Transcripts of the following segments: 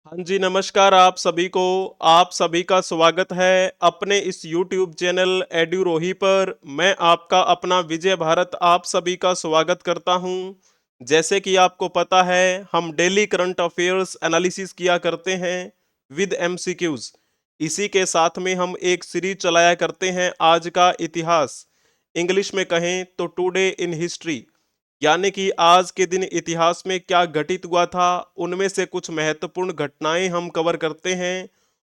हाँ जी, नमस्कार आप सभी को। आप सभी का स्वागत है अपने इस YouTube चैनल एड्यूरोही पर। मैं आपका अपना विजय भारत आप सभी का स्वागत करता हूँ। जैसे कि आपको पता है, हम डेली करंट अफेयर्स एनालिसिस किया करते हैं विद एमसीक्यूज। इसी के साथ में हम एक सीरीज चलाया करते हैं आज का इतिहास। इंग्लिश में कहें तो टुडे इन हिस्ट्री, यानी कि आज के दिन इतिहास में क्या घटित हुआ था, उनमें से कुछ महत्वपूर्ण घटनाएं हम कवर करते हैं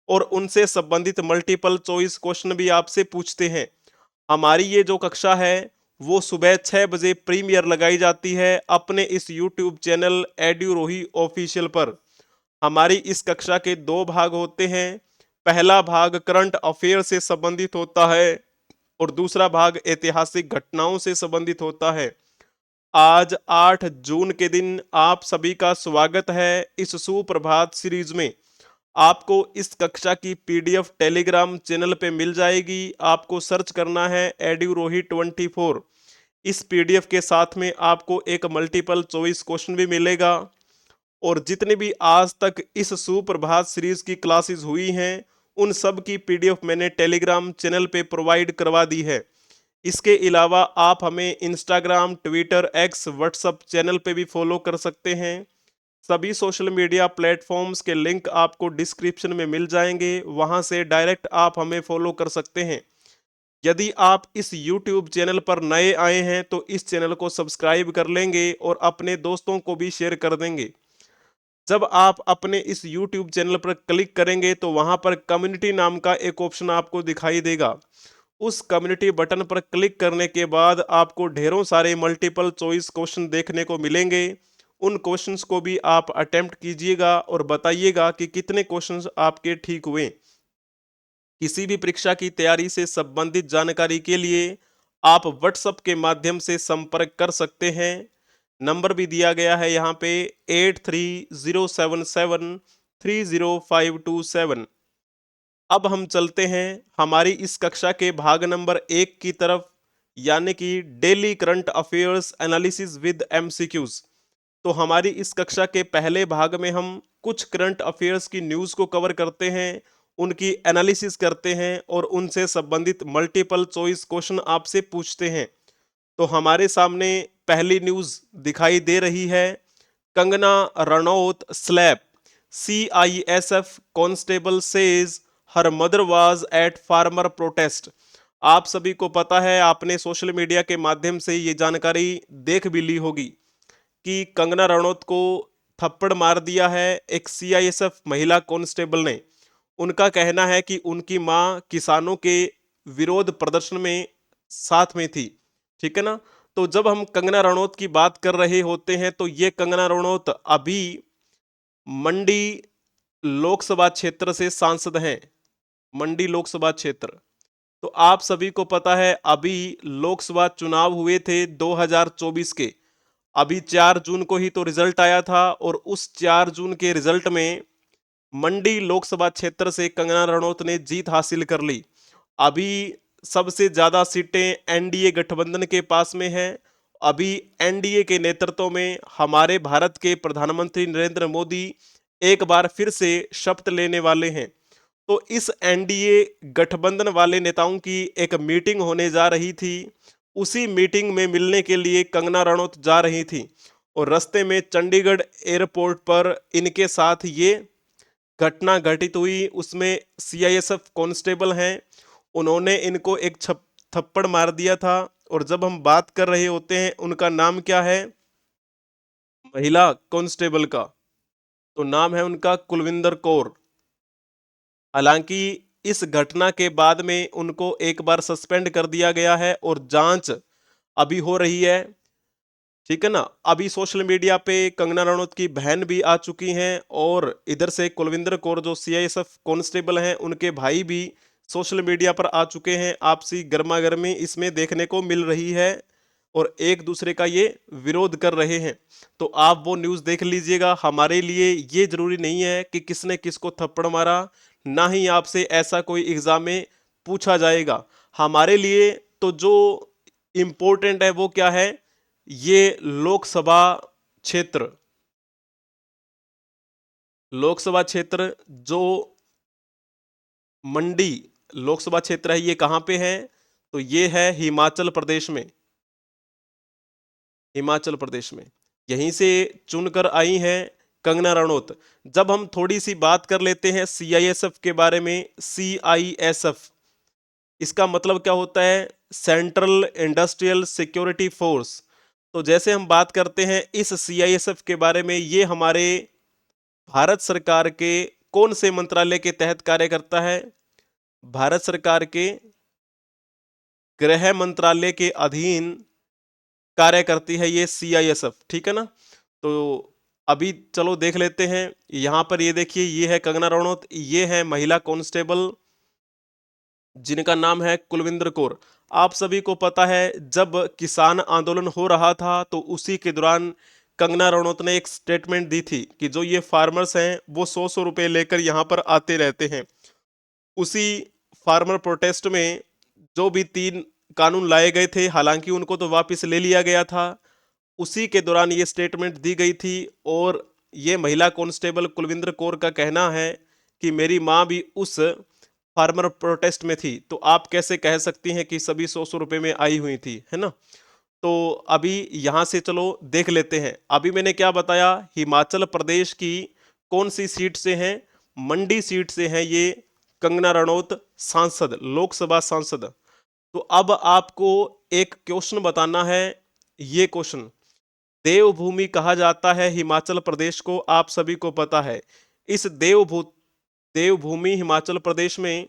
और उनसे संबंधित मल्टीपल चॉइस क्वेश्चन भी आपसे पूछते हैं। हमारी ये जो कक्षा है वो सुबह 6 बजे प्रीमियर लगाई जाती है अपने इस यूट्यूब चैनल एड्यूरोही ऑफिशियल पर। हमारी इस कक्षा के दो भाग होते हैं। पहला भाग करंट अफेयर से संबंधित होता है और दूसरा भाग ऐतिहासिक घटनाओं से संबंधित होता है। आज 8 जून के दिन आप सभी का स्वागत है इस सुप्रभात सीरीज में। आपको इस कक्षा की पीडीएफ टेलीग्राम चैनल पे मिल जाएगी। आपको सर्च करना है एड्यूरोही 24। इस पीडीएफ के साथ में आपको एक मल्टीपल चॉइस क्वेश्चन भी मिलेगा और जितने भी आज तक इस सुप्रभात सीरीज की क्लासेस हुई हैं उन सब की पीडीएफ मैंने टेलीग्राम चैनल पे प्रोवाइड करवा दी है। इसके अलावा आप हमें Instagram, Twitter, x, WhatsApp channel पे भी फॉलो कर सकते हैं। सभी सोशल मीडिया प्लेटफॉर्म्स के लिंक आपको डिस्क्रिप्शन में मिल जाएंगे, वहां से डायरेक्ट आप हमें फॉलो कर सकते हैं। यदि आप इस यूट्यूब चैनल पर नए आए हैं तो इस चैनल को सब्सक्राइब कर लेंगे और अपने दोस्तों को भी शेयर कर देंगे। जब आप अपने इस यूट्यूब चैनल पर क्लिक करेंगे तो वहां पर कम्युनिटी नाम का एक ऑप्शन आपको दिखाई देगा। उस कम्युनिटी बटन पर क्लिक करने के बाद आपको ढेरों सारे मल्टीपल चॉइस क्वेश्चन देखने को मिलेंगे। उन क्वेश्चंस को भी आप अटेम्प्ट कीजिएगा और बताइएगा कि कितने क्वेश्चंस आपके ठीक हुए। किसी भी परीक्षा की तैयारी से संबंधित जानकारी के लिए आप व्हाट्सएप के माध्यम से संपर्क कर सकते हैं। नंबर भी दिया गया है यहाँ पे 8307730527। अब हम चलते हैं हमारी इस कक्षा के भाग नंबर 1 की तरफ, यानी कि daily current affairs analysis with MCQs. तो हमारी इस कक्षा के पहले भाग में हम कुछ करंट अफेयर्स की न्यूज़ को कवर करते हैं, उनकी एनालिसिस करते हैं और उनसे संबंधित मल्टीपल चॉइस क्वेश्चन आपसे पूछते हैं। तो हमारे सामने पहली न्यूज़ दिखाई दे रही है। Kangana Ranaut slap, CISF constable says her mother was at farmer protest. आप सभी को पता है, आपने सोशल मीडिया के माध्यम से ये जानकारी देख भी ली होगी कि कंगना रनौत को थप्पड़ मार दिया है एक सीआईएसएफ महिला कांस्टेबल ने। उनका कहना है कि उनकी मां किसानों के विरोध प्रदर्शन में साथ में थी। ठीक है ना। तो जब हम कंगना रनौत की बात कर रहे होते हैं तो ये कंगना रनौत अभी मंडी लोकसभा क्षेत्र से सांसद हैं। मंडी लोकसभा क्षेत्र। तो आप सभी को पता है अभी लोकसभा चुनाव हुए थे 2024 के। अभी 4 जून को ही तो रिजल्ट आया था और उस 4 जून के रिजल्ट में मंडी लोकसभा क्षेत्र से कंगना रनौत ने जीत हासिल कर ली। अभी सबसे ज्यादा सीटें एनडीए गठबंधन के पास में हैं। अभी एनडीए के नेतृत्व में हमारे भारत के प्रधानमंत्री नरेंद्र मोदी एक बार फिर से शपथ लेने वाले हैं। तो इस एनडीए गठबंधन वाले नेताओं की एक मीटिंग होने जा रही थी। उसी मीटिंग में मिलने के लिए कंगना रनौत जा रही थी और रास्ते में चंडीगढ़ एयरपोर्ट पर इनके साथ ये घटना घटित हुई। उसमें सीआईएसएफ कांस्टेबल हैं, उन्होंने इनको एक थप्पड़ मार दिया था। और जब हम बात कर रहे होते हैं उनका नाम क्या है, महिला कांस्टेबल का, तो नाम है उनका कुलविंदर कौर। हालांकि इस घटना के बाद में उनको एक बार सस्पेंड कर दिया गया है और जांच अभी हो रही है। ठीक है ना। अभी सोशल मीडिया पे कंगना रनौत की बहन भी आ चुकी हैं और इधर से कुलविंदर कौर जो सीआईएसएफ कांस्टेबल हैं उनके भाई भी सोशल मीडिया पर आ चुके हैं। आपसी गर्मा गर्मी इसमें देखने को मिल रही है और एक दूसरे का ये विरोध कर रहे हैं। तो आप वो न्यूज़ देख लीजिएगा। हमारे लिए ये जरूरी नहीं है कि किसने किसको थप्पड़ मारा, ना ही आपसे ऐसा कोई एग्जाम में पूछा जाएगा। हमारे लिए तो जो इम्पोर्टेंट है वो क्या है, ये लोकसभा क्षेत्र, लोकसभा क्षेत्र जो मंडी लोकसभा क्षेत्र है ये कहाँ पे है? तो ये है हिमाचल प्रदेश में। हिमाचल प्रदेश में यहीं से चुनकर आई हैं कंगना रनौत। जब हम थोड़ी सी बात कर लेते हैं सीआईएसएफ के बारे में, सीआईएसएफ इसका मतलब क्या होता है? Central industrial security force. तो जैसे हम बात करते हैं इस सीआईएसएफ के बारे में, ये हमारे भारत सरकार के कौन से मंत्रालय के तहत कार्य करता है? भारत सरकार के गृह मंत्रालय के अधीन कार्य करती है ये सीआईएसएफ, ठीक है ना। तो अभी चलो देख लेते हैं। यहां पर ये देखिए, ये है कंगना रनौत, ये है महिला कांस्टेबल जिनका नाम है कुलविंदर कौर। आप सभी को पता है जब किसान आंदोलन हो रहा था तो उसी के दौरान कंगना रनौत ने एक स्टेटमेंट दी थी कि जो ये फार्मर्स हैं वो 100 रुपए लेकर यहाँ पर आते रहते हैं। उसी फार्मर प्रोटेस्ट में जो भी 3 कानून लाए गए थे, हालांकि उनको तो वापस ले लिया गया था, उसी के दौरान ये स्टेटमेंट दी गई थी। और ये महिला कांस्टेबल कुलविंदर कौर का कहना है कि मेरी माँ भी उस फार्मर प्रोटेस्ट में थी, तो आप कैसे कह सकती हैं कि सभी 100 रुपए में आई हुई थी, है ना। तो अभी यहां से चलो देख लेते हैं। अभी मैंने क्या बताया, हिमाचल प्रदेश की कौन सी सीट से हैं? मंडी सीट से हैं ये कंगना रनौत सांसद, लोकसभा सांसद। तो अब आपको एक क्वेश्चन बताना है। ये क्वेश्चन, देवभूमि कहा जाता है हिमाचल प्रदेश को, आप सभी को पता है। इस देवभूमि हिमाचल प्रदेश में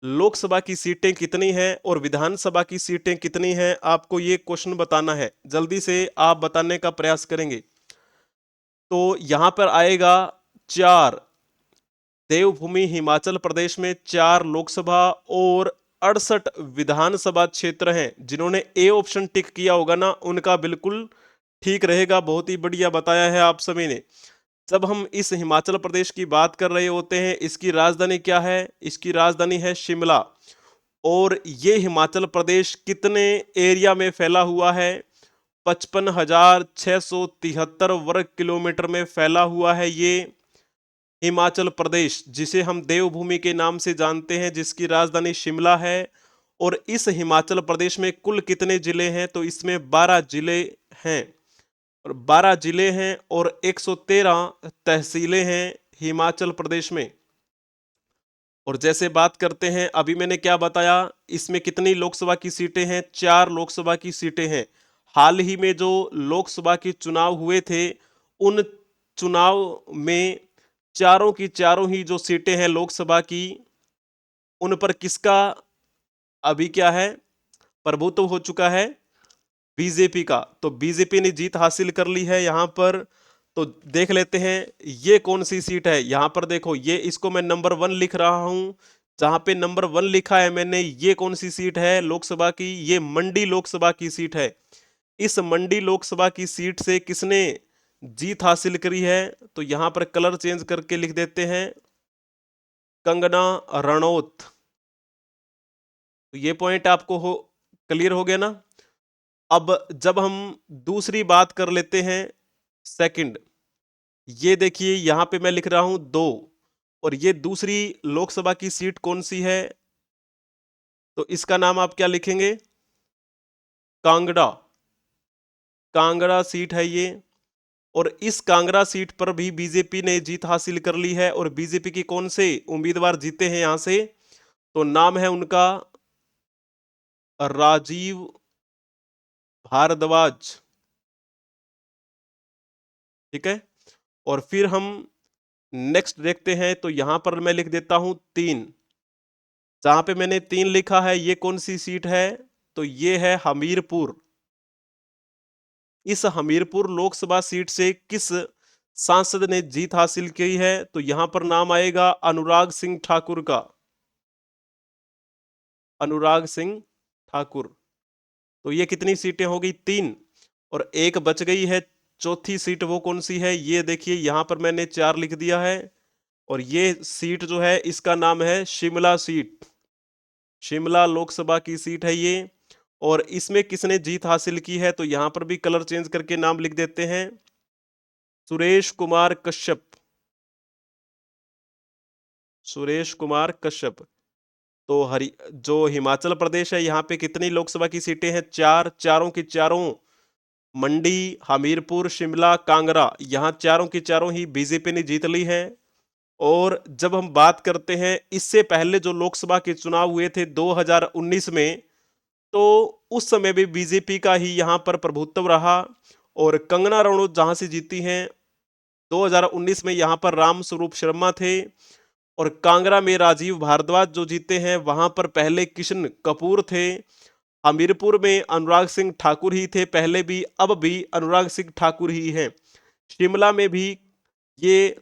लोकसभा की सीटें कितनी हैं और विधानसभा की सीटें कितनी हैं? आपको ये क्वेश्चन बताना है। जल्दी से आप बताने का प्रयास करेंगे। तो यहां पर आएगा 4। देवभूमि हिमाचल प्रदेश में 4 लोकसभा और 68 विधानसभा क्षेत्र हैं। जिन्होंने ए ऑप्शन टिक किया होगा ना, उनका बिल्कुल ठीक रहेगा। बहुत ही बढ़िया बताया है आप सभी ने। जब हम इस हिमाचल प्रदेश की बात कर रहे होते हैं, इसकी राजधानी क्या है? इसकी राजधानी है शिमला। और ये हिमाचल प्रदेश कितने एरिया में फैला हुआ है? 55,673 वर्ग किलोमीटर में फैला हुआ है ये हिमाचल प्रदेश, जिसे हम देवभूमि के नाम से जानते हैं, जिसकी राजधानी शिमला है। और इस हिमाचल प्रदेश में कुल कितने जिले हैं? तो इसमें 12 जिले हैं, और 12 जिले हैं और 113 तहसीलें हैं हिमाचल प्रदेश में। और जैसे बात करते हैं, अभी मैंने क्या बताया, इसमें कितनी लोकसभा की सीटें हैं? 4 लोकसभा की सीटें हैं। हाल ही में जो लोकसभा के चुनाव हुए थे, उन चुनाव में चारों की चारों ही जो सीटें हैं लोकसभा की, उन पर किसका अभी क्या है, प्रभुत्व हो चुका है? बीजेपी का। तो बीजेपी ने जीत हासिल कर ली है यहां पर। तो देख लेते हैं ये कौन सी सीट है। यहां पर देखो, ये इसको मैं नंबर 1 लिख रहा हूं। जहां पे नंबर 1 लिखा है मैंने, ये कौन सी सीट है लोकसभा की? ये मंडी लोकसभा की सीट है। इस मंडी लोकसभा की सीट से किसने जीत हासिल करी है? तो यहां पर कलर चेंज करके लिख देते हैं कंगना रनौत। तो ये पॉइंट आपको क्लियर हो गया ना। अब जब हम दूसरी बात कर लेते हैं, सेकंड, ये देखिए यहां पे मैं लिख रहा हूं 2, और ये दूसरी लोकसभा की सीट कौन सी है? तो इसका नाम आप क्या लिखेंगे? कांगड़ा। कांगड़ा सीट है ये। और इस कांगड़ा सीट पर भी बीजेपी ने जीत हासिल कर ली है। और बीजेपी की कौन से उम्मीदवार जीते हैं यहां से? तो नाम है उनका राजीव भारद्वाज, ठीक है। और फिर हम नेक्स्ट देखते हैं। तो यहां पर मैं लिख देता हूं 3। जहां पे मैंने 3 लिखा है, ये कौन सी सीट है? तो ये है हमीरपुर। इस हमीरपुर लोकसभा सीट से किस सांसद ने जीत हासिल की है? तो यहां पर नाम आएगा अनुराग सिंह ठाकुर का। अनुराग सिंह ठाकुर। तो ये कितनी सीटें हो गई? 3। और एक बच गई है चौथी सीट, वो कौन सी है? ये देखिए यहां पर मैंने 4 लिख दिया है। और ये सीट जो है, इसका नाम है शिमला सीट। शिमला लोकसभा की सीट है ये। और इसमें किसने जीत हासिल की है? तो यहां पर भी कलर चेंज करके नाम लिख देते हैं सुरेश कुमार कश्यप। सुरेश कुमार कश्यप। तो जो हिमाचल प्रदेश है यहाँ पे कितनी लोकसभा की सीटें हैं? 4, चारों की चारों मंडी, हमीरपुर, शिमला, कांगड़ा, यहाँ चारों की चारों ही बीजेपी ने जीत ली है। और जब हम बात करते हैं इससे पहले जो लोकसभा के चुनाव हुए थे 2019 में, तो उस समय भी बीजेपी का ही यहाँ पर प्रभुत्व रहा। और कंगना रनौत जहां से जीती हैं 2019 में, यहाँ पर राम स्वरूप शर्मा थे। और कांगड़ा में राजीव भारद्वाज जो जीते हैं, वहां पर पहले किशन कपूर थे। हमीरपुर में अनुराग सिंह ठाकुर ही थे पहले भी, अब भी अनुराग सिंह ठाकुर ही हैं। शिमला में भी ये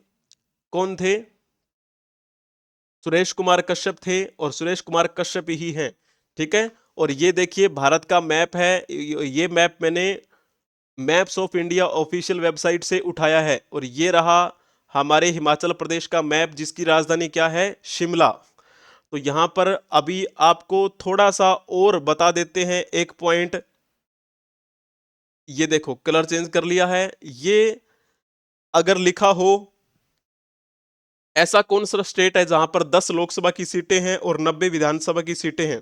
कौन थे? सुरेश कुमार कश्यप थे, और सुरेश कुमार कश्यप ही हैं। ठीक है। और ये देखिए भारत का मैप है, ये मैप मैंने maps of India official website से उठाया है। और ये रहा हमारे हिमाचल प्रदेश का मैप, जिसकी राजधानी क्या है? शिमला। तो यहां पर अभी आपको थोड़ा सा और बता देते हैं एक पॉइंट। ये देखो कलर चेंज कर लिया है। ये अगर लिखा हो ऐसा कौन सा स्टेट है जहां पर 10 लोकसभा की सीटें हैं और 90 विधानसभा की सीटें हैं,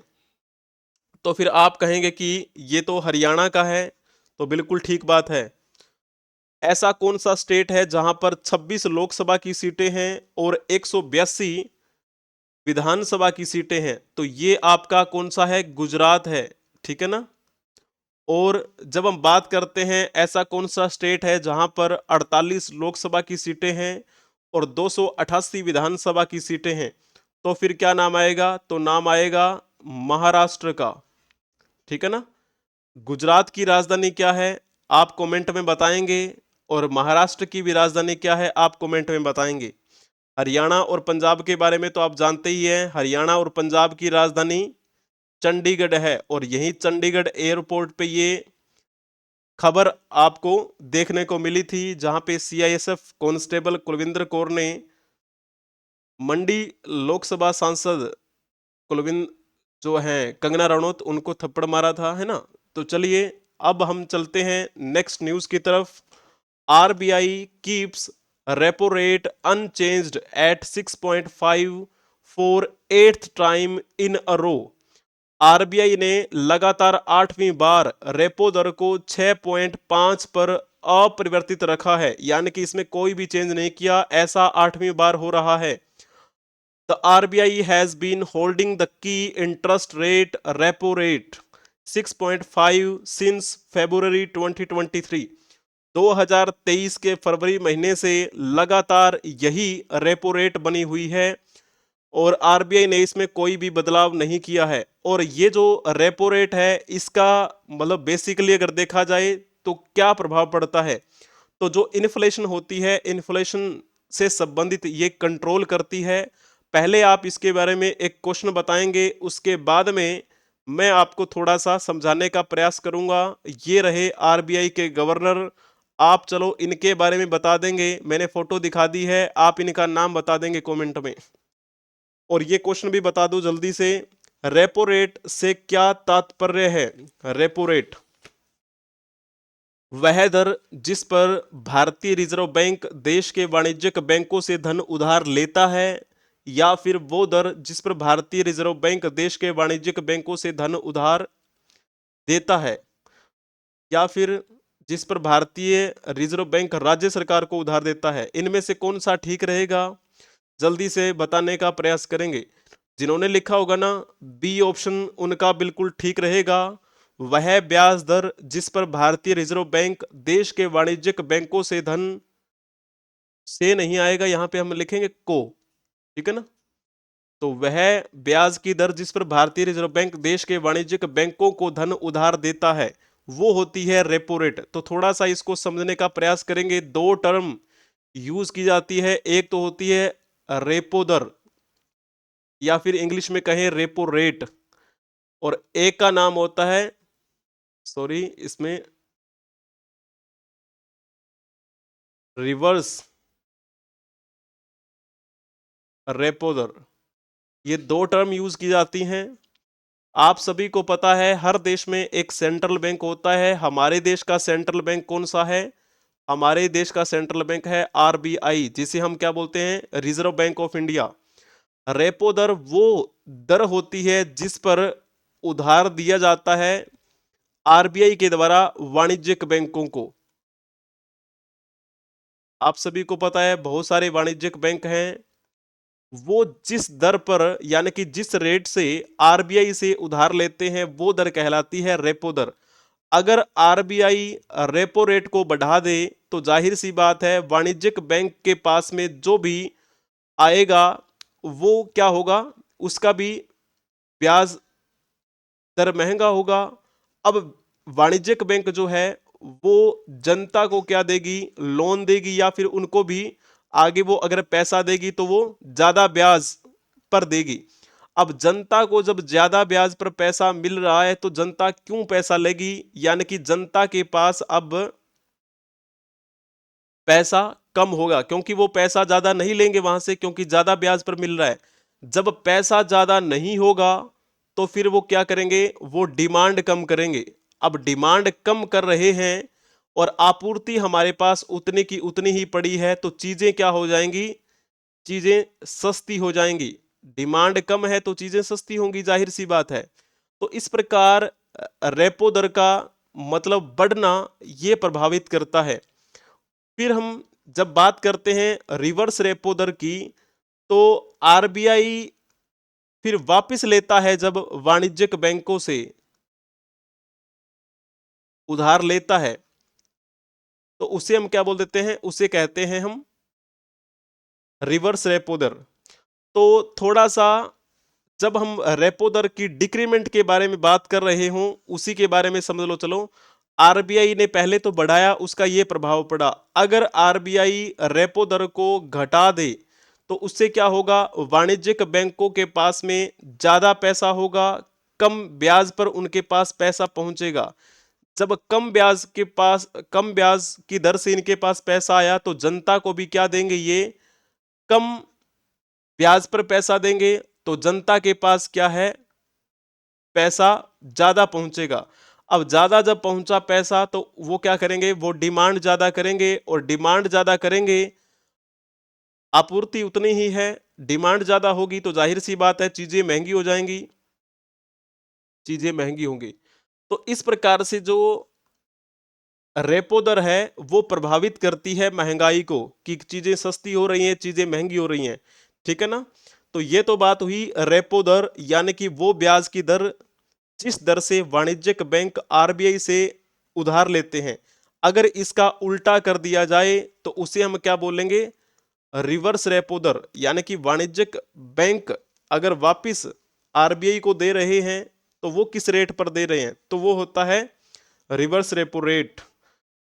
तो फिर आप कहेंगे कि ये तो हरियाणा का है। तो बिल्कुल ठीक बात है। ऐसा कौन सा स्टेट है जहां पर 26 लोकसभा की सीटें हैं और 182 विधानसभा की सीटें हैं? तो ये आपका कौन सा है? गुजरात है। ठीक है ना। और जब हम बात करते हैं ऐसा कौन सा स्टेट है जहां पर 48 लोकसभा की सीटें हैं और 288 विधानसभा की सीटें हैं, तो फिर क्या नाम आएगा? तो नाम आएगा महाराष्ट्र का। ठीक है ना। गुजरात की राजधानी क्या है आप कमेंट में बताएंगे, और महाराष्ट्र की भी राजधानी क्या है आप कमेंट में बताएंगे। हरियाणा और पंजाब के बारे में तो आप जानते ही हैं, हरियाणा और पंजाब की राजधानी चंडीगढ़ है। और यही चंडीगढ़ एयरपोर्ट पे ये खबर आपको देखने को मिली थी, जहां पे सीआईएसएफ कांस्टेबल कुलविंदर कौर ने मंडी लोकसभा सांसद कुलविंद जो हैं कंगना रनौत, उनको थप्पड़ मारा था, है ना। तो चलिए अब हम चलते हैं नेक्स्ट न्यूज की तरफ। RBI keeps repo rate unchanged at 6.5 for 8th time in a row. RBI ने लगातार 8वीं बार रेपो दर को 6.5 पर अपरिवर्तित रखा है, यानी कि इसमें कोई भी चेंज नहीं किया, ऐसा 8वीं बार हो रहा है। The RBI has been holding the key interest rate repo rate 6.5 since February 2023। 2023 के फरवरी महीने से लगातार यही रेपो रेट बनी हुई है और आरबीआई ने इसमें कोई भी बदलाव नहीं किया है। और ये जो रेपो रेट है इसका मतलब बेसिकली अगर देखा जाए तो क्या प्रभाव पड़ता है, तो जो इन्फ्लेशन होती है, इन्फ्लेशन से संबंधित ये कंट्रोल करती है। पहले आप इसके बारे में एक क्वेश्चन बताएंगे, उसके बाद में मैं आपको थोड़ा सा समझाने का प्रयास करूंगा। ये रहे आरबीआई के गवर्नर, आप चलो इनके बारे में बता देंगे। मैंने फोटो दिखा दी है, आप इनका नाम बता देंगे कमेंट में। और ये क्वेश्चन भी बता दो जल्दी से, रेपो रेट से क्या तात्पर्य है? रेपो रेट वह दर जिस पर भारतीय रिजर्व बैंक देश के वाणिज्यिक बैंकों से धन उधार लेता है, या फिर वो दर जिस पर भारतीय रिजर्व बैंक देश के वाणिज्यिक बैंकों से धन उधार देता है, या फिर जिस पर भारतीय रिजर्व बैंक राज्य सरकार को उधार देता है। इनमें से कौन सा ठीक रहेगा? जल्दी से बताने का प्रयास करेंगे। जिन्होंने लिखा होगा ना बी ऑप्शन, उनका बिल्कुल ठीक रहेगा। वह ब्याज दर जिस पर भारतीय रिजर्व बैंक देश के वाणिज्यिक बैंकों से धन से नहीं आएगा, यहां पे हम लिखेंगे को। ठीक है ना। तो वह ब्याज की दर जिस पर भारतीय रिजर्व बैंक देश के वाणिज्यिक बैंकों को धन उधार देता है, वो होती है रेपो रेट। तो थोड़ा सा इसको समझने का प्रयास करेंगे। दो टर्म यूज की जाती है, एक तो होती है रेपो दर, या फिर इंग्लिश में कहें रेपो रेट, और एक का नाम होता है, सॉरी इसमें रिवर्स रेपो दर। ये दो टर्म यूज की जाती हैं। आप सभी को पता है हर देश में एक सेंट्रल बैंक होता है। हमारे देश का सेंट्रल बैंक कौन सा है? हमारे देश का सेंट्रल बैंक है आरबीआई, जिसे हम क्या बोलते हैं? Reserve Bank of India. Repo दर वो दर होती है जिस पर उधार दिया जाता है आरबीआई के द्वारा वाणिज्यिक बैंकों को। आप सभी को पता है बहुत सारे वाणिज्यिक बैंक हैं, वो जिस दर पर यानी कि जिस रेट से आरबीआई से उधार लेते हैं वो दर कहलाती है रेपो दर। अगर आरबीआई रेपो रेट को बढ़ा दे तो जाहिर सी बात है वाणिज्यिक बैंक के पास में जो भी आएगा वो क्या होगा, उसका भी ब्याज दर महंगा होगा। अब वाणिज्यिक बैंक जो है वो जनता को क्या देगी, लोन देगी या फिर उनको भी आगे वो अगर पैसा देगी तो वो ज्यादा ब्याज पर देगी। अब जनता को जब ज्यादा ब्याज पर पैसा मिल रहा है तो जनता क्यों पैसा लेगी, यानी कि जनता के पास अब पैसा कम होगा क्योंकि वो पैसा ज्यादा नहीं लेंगे वहां से क्योंकि ज्यादा ब्याज पर मिल रहा है। जब पैसा ज्यादा नहीं होगा तो फिर वो क्या करेंगे, वो डिमांड कम करेंगे। अब डिमांड कम कर रहे हैं और आपूर्ति हमारे पास उतने की उतनी ही पड़ी है तो चीजें क्या हो जाएंगी, चीजें सस्ती हो जाएंगी। डिमांड कम है तो चीजें सस्ती होंगी, जाहिर सी बात है। तो इस प्रकार रेपो दर का मतलब बढ़ना ये प्रभावित करता है। फिर हम जब बात करते हैं रिवर्स रेपो दर की तो आरबीआई फिर वापस लेता है जब वाणिज्यिक बैंकों से उधार लेता है तो उसे हम क्या बोल देते हैं, उसे कहते हैं हम रिवर्स रेपो दर। तो थोड़ा सा जब हम रेपो दर की डिक्रीमेंट के बारे में बात कर रहे हों उसी के बारे में समझ लो। चलो, आरबीआई ने पहले तो बढ़ाया, उसका ये प्रभाव पड़ा। अगर आरबीआई रेपो दर को घटा दे तो उससे क्या होगा, वाणिज्यिक बैंकों के पास में ज्यादा पैसा होगा, कम ब्याज पर उनके पास पैसा पहुंचेगा। जब कम ब्याज की दर से इनके पास पैसा आया तो जनता को भी क्या देंगे, ये कम ब्याज पर पैसा देंगे तो जनता के पास क्या है, पैसा ज्यादा पहुंचेगा। अब ज्यादा जब पहुंचा पैसा तो वो क्या करेंगे, वो डिमांड ज्यादा करेंगे और डिमांड ज्यादा करेंगे, आपूर्ति उतनी ही है, डिमांड ज्यादा होगी तो जाहिर सी बात है चीजें महंगी हो जाएंगी, चीजें महंगी होंगी। तो इस प्रकार से जो रेपो दर है वो प्रभावित करती है महंगाई को कि चीजें सस्ती हो रही हैं, चीजें महंगी हो रही हैं। ठीक है ना। तो ये तो बात हुई रेपो दर यानी कि वो ब्याज की दर जिस दर से वाणिज्यिक बैंक आरबीआई से उधार लेते हैं। अगर इसका उल्टा कर दिया जाए तो उसे हम क्या बोलेंगे, रिवर्स रेपो दर। यानी कि वाणिज्यिक बैंक अगर वापिस आरबीआई को दे रहे हैं तो वो किस रेट पर दे रहे हैं, तो वो होता है रिवर्स रेपो रेट।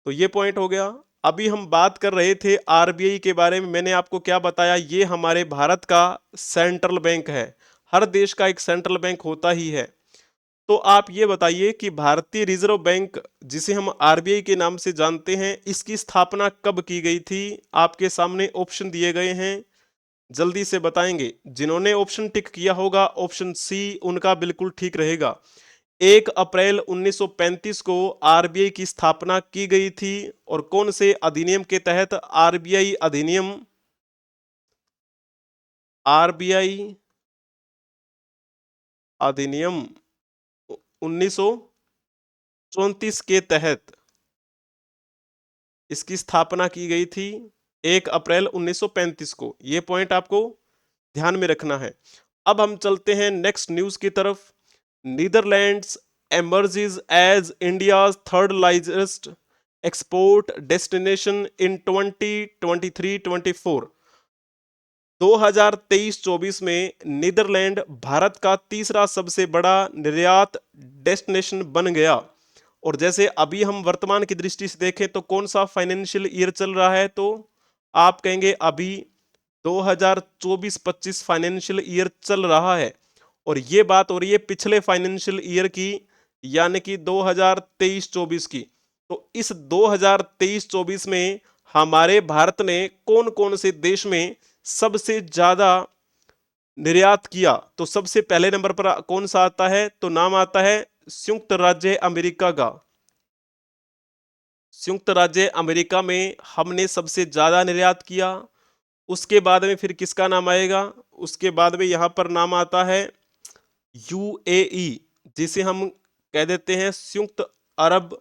तो ये पॉइंट हो गया। अभी हम बात कर रहे थे आरबीआई के बारे में, मैंने आपको क्या बताया, ये हमारे भारत का सेंट्रल बैंक है। हर देश का एक सेंट्रल बैंक होता ही है। तो आप ये बताइए कि भारतीय रिजर्व बैंक जिसे हम आरबीआई के नाम से जानते हैं, इसकी स्थापना कब की गई थी। आपके सामने ऑप्शन दिए गए हैं, जल्दी से बताएंगे। जिन्होंने ऑप्शन टिक किया होगा ऑप्शन सी उनका बिल्कुल ठीक रहेगा। 1 अप्रैल 1935 को आरबीआई की स्थापना की गई थी। और कौन से अधिनियम के तहत, आरबीआई अधिनियम, आरबीआई अधिनियम 1934 के तहत इसकी स्थापना की गई थी 1 अप्रैल 1935 को। यह पॉइंट आपको ध्यान में रखना है। अब हम चलते हैं नेक्स्ट न्यूज की तरफ। Netherlands emerges as India's third largest export destination in 2023-24। 2023-24 में नीदरलैंड भारत का तीसरा सबसे बड़ा निर्यात डेस्टिनेशन बन गया। और जैसे अभी हम वर्तमान की दृष्टि से देखें तो कौन सा फाइनेंशियल ईयर चल रहा है, तो आप कहेंगे अभी 2024-25 फाइनेंशियल ईयर चल रहा है। और ये बात हो रही है पिछले फाइनेंशियल ईयर की, यानी कि 2023-24 की। तो इस 2023-24 में हमारे भारत ने कौन कौन से देश में सबसे ज्यादा निर्यात किया, तो सबसे पहले नंबर पर कौन सा आता है, तो नाम आता है संयुक्त राज्य अमेरिका का। संयुक्त राज्य अमेरिका में हमने सबसे ज्यादा निर्यात किया। उसके बाद में फिर किसका नाम आएगा, उसके बाद में यहाँ पर नाम आता है यूएई, जिसे हम कह देते हैं संयुक्त अरब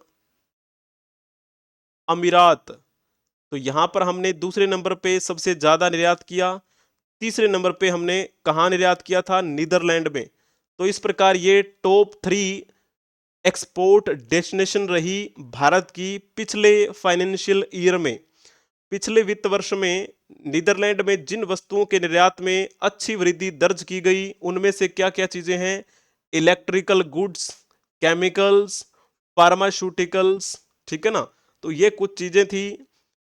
अमीरात। तो यहाँ पर हमने दूसरे नंबर पे सबसे ज्यादा निर्यात किया। तीसरे नंबर पे हमने कहाँ निर्यात किया था? नीदरलैंड में। तो इस प्रकार ये टॉप 3 एक्सपोर्ट डेस्टिनेशन रही भारत की पिछले फाइनेंशियल ईयर में। पिछले वित्त वर्ष में नीदरलैंड में जिन वस्तुओं के निर्यात में अच्छी वृद्धि दर्ज की गई उनमें से क्या क्या चीजें हैं? इलेक्ट्रिकल गुड्स, केमिकल्स, फार्मास्यूटिकल्स, ठीक है ना। तो ये कुछ चीजें थी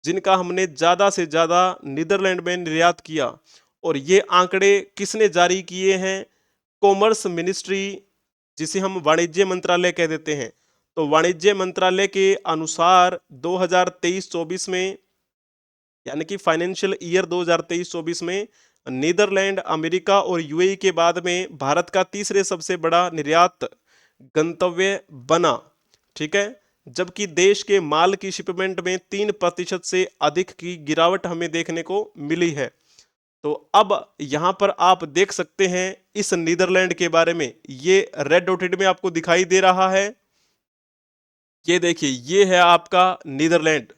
जिनका हमने ज्यादा से ज्यादा नीदरलैंड में निर्यात किया। और ये आंकड़े किसने जारी किए हैं? कॉमर्स मिनिस्ट्री, जिसे हम वाणिज्य मंत्रालय कह देते हैं। तो वाणिज्य मंत्रालय के अनुसार 2023-24 में, यानी कि फाइनेंशियल ईयर 2023-24 में, नीदरलैंड, अमेरिका और यूएई के बाद में भारत का तीसरे सबसे बड़ा निर्यात गंतव्य बना। ठीक है, जबकि देश के माल की शिपमेंट में 3% से अधिक की गिरावट हमें देखने को मिली है। तो अब यहां पर आप देख सकते हैं इस नीदरलैंड के बारे में, ये रेड डॉटेड में आपको दिखाई दे रहा है। ये देखिए, ये है आपका नीदरलैंड।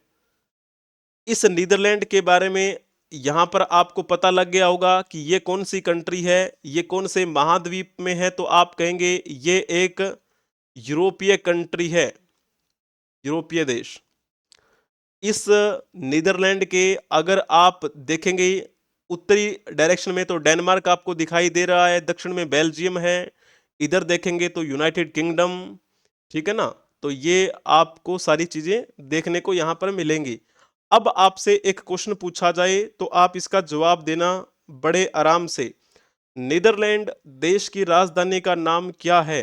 इस नीदरलैंड के बारे में यहां पर आपको पता लग गया होगा कि ये कौन सी कंट्री है, ये कौन से महाद्वीप में है। तो आप कहेंगे ये एक यूरोपीय कंट्री है, यूरोपीय देश। इस नीदरलैंड के अगर आप देखेंगे उत्तरी डायरेक्शन में तो डेनमार्क आपको दिखाई दे रहा है, दक्षिण में बेल्जियम है, इधर देखेंगे तो यूनाइटेड किंगडम, ठीक है ना। तो ये आपको सारी चीजें देखने को यहां पर मिलेंगी। अब आपसे एक क्वेश्चन पूछा जाए तो आप इसका जवाब देना बड़े आराम से। नीदरलैंड देश की राजधानी का नाम क्या है?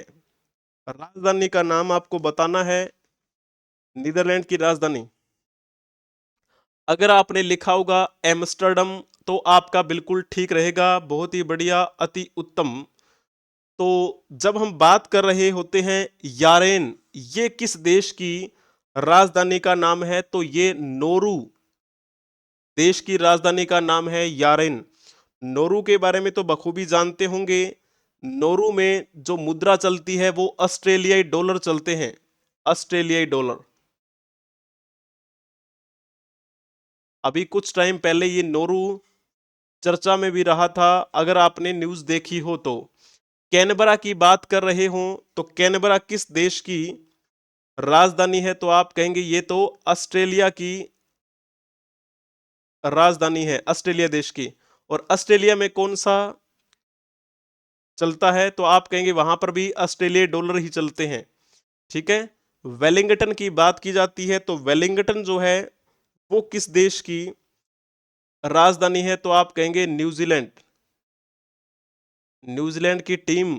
राजधानी का नाम आपको बताना है, नीदरलैंड की राजधानी। अगर आपने लिखा होगा एम्स्टर्डम तो आपका बिल्कुल ठीक रहेगा, बहुत ही बढ़िया, अति उत्तम। तो जब हम बात कर रहे होते हैं यारेन, ये किस देश की राजधानी का नाम है? तो ये नोरू देश की राजधानी का नाम है यारेन। नोरू के बारे में तो बखूबी जानते होंगे। नोरू में जो मुद्रा चलती है वो ऑस्ट्रेलियाई डॉलर चलते हैं, ऑस्ट्रेलियाई डॉलर। अभी कुछ टाइम पहले ये नोरू चर्चा में भी रहा था, अगर आपने न्यूज़ देखी हो तो। कैनबरा की बात कर रहे हो तो कैनबरा किस देश की राजधानी है? तो आप कहेंगे ये तो ऑस्ट्रेलिया की राजधानी है, ऑस्ट्रेलिया देश की। और ऑस्ट्रेलिया में कौन सा चलता है? तो आप कहेंगे वहां पर भी ऑस्ट्रेलियाई डॉलर ही चलते हैं, ठीक है। वेलिंगटन की बात की जाती है तो वेलिंगटन जो है वो किस देश की राजधानी है? तो आप कहेंगे न्यूजीलैंड। न्यूजीलैंड की टीम,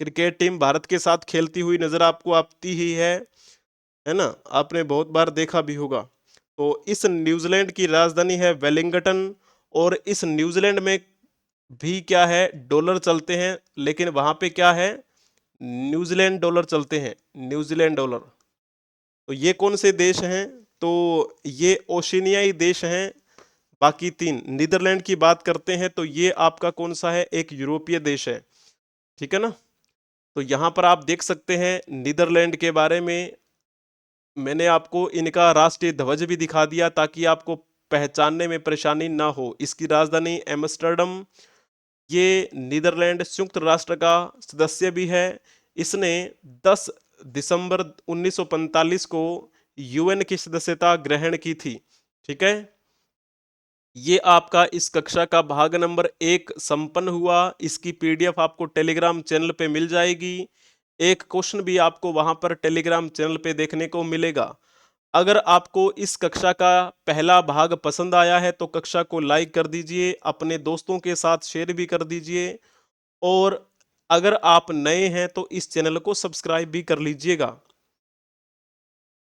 क्रिकेट टीम भारत के साथ खेलती हुई नजर आपको आती ही है ना, आपने बहुत बार देखा भी होगा। तो इस न्यूजीलैंड की राजधानी है वेलिंगटन। और इस न्यूजीलैंड में भी क्या है, डॉलर चलते हैं, लेकिन वहां पे क्या है, न्यूजीलैंड डॉलर चलते हैं, न्यूजीलैंड डॉलर। तो ये कौन से देश हैं? तो ये ओशिनियाई देश हैं। बाकी तीन, नीदरलैंड की बात करते हैं तो ये आपका कौन सा है, एक यूरोपीय देश है, ठीक है ना। तो यहां पर आप देख सकते हैं नीदरलैंड के बारे में। मैंने आपको इनका राष्ट्रीय ध्वज भी दिखा दिया ताकि आपको पहचानने में परेशानी ना हो। इसकी राजधानी एम्स्टर्डम। ये नीदरलैंड संयुक्त राष्ट्र का सदस्य भी है। इसने 10 दिसंबर 1945 को यूएन की सदस्यता ग्रहण की थी, ठीक है। ये आपका इस कक्षा का भाग नंबर 1 संपन्न हुआ। इसकी पीडीएफ आपको टेलीग्राम चैनल पे मिल जाएगी। एक क्वेश्चन भी आपको वहां पर टेलीग्राम चैनल पे देखने को मिलेगा। अगर आपको इस कक्षा का पहला भाग पसंद आया है तो कक्षा को लाइक कर दीजिए, अपने दोस्तों के साथ शेयर भी कर दीजिए। और अगर आप नए हैं तो इस चैनल को सब्सक्राइब भी कर लीजिएगा।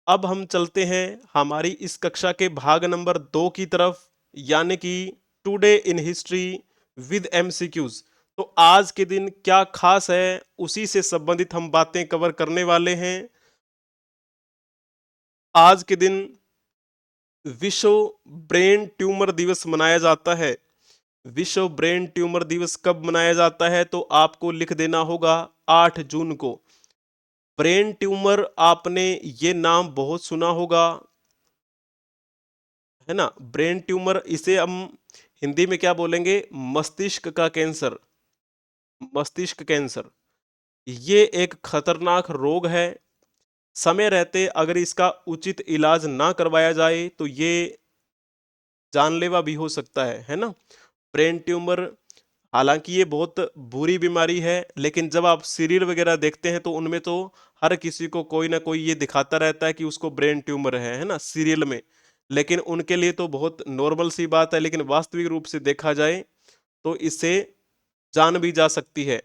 अब हम चलते हैं हमारी इस कक्षा के भाग नंबर 2 की तरफ, यानी कि today in history with MCQs. तो आज के दिन क्या खास है, उसी से संबंधित हम बातें कवर करने वाले हैं। आज के दिन विश्व ब्रेन ट्यूमर दिवस मनाया जाता है। विश्व ब्रेन ट्यूमर दिवस कब मनाया जाता है? तो आपको लिख देना होगा 8 जून को। ब्रेन ट्यूमर आपने ये नाम बहुत सुना होगा, है ना? ब्रेन ट्यूमर इसे हम हिंदी में क्या बोलेंगे? मस्तिष्क का कैंसर, मस्तिष्क कैंसर। ये एक खतरनाक रोग है। समय रहते अगर इसका उचित इलाज ना करवाया जाए तो ये जानलेवा भी हो सकता है ना? ब्रेन ट्यूमर हालांकि ये बहुत बुरी बीमारी है, लेकिन जब आप सीरियल वगैरह देखते हैं तो उनमें तो हर किसी को कोई ना कोई ये दिखाता रहता है कि उसको ब्रेन ट्यूमर है ना, सीरियल में। लेकिन उनके लिए तो बहुत नॉर्मल सी बात है, लेकिन वास्तविक रूप से देखा जाए तो इससे जान भी जा सकती है।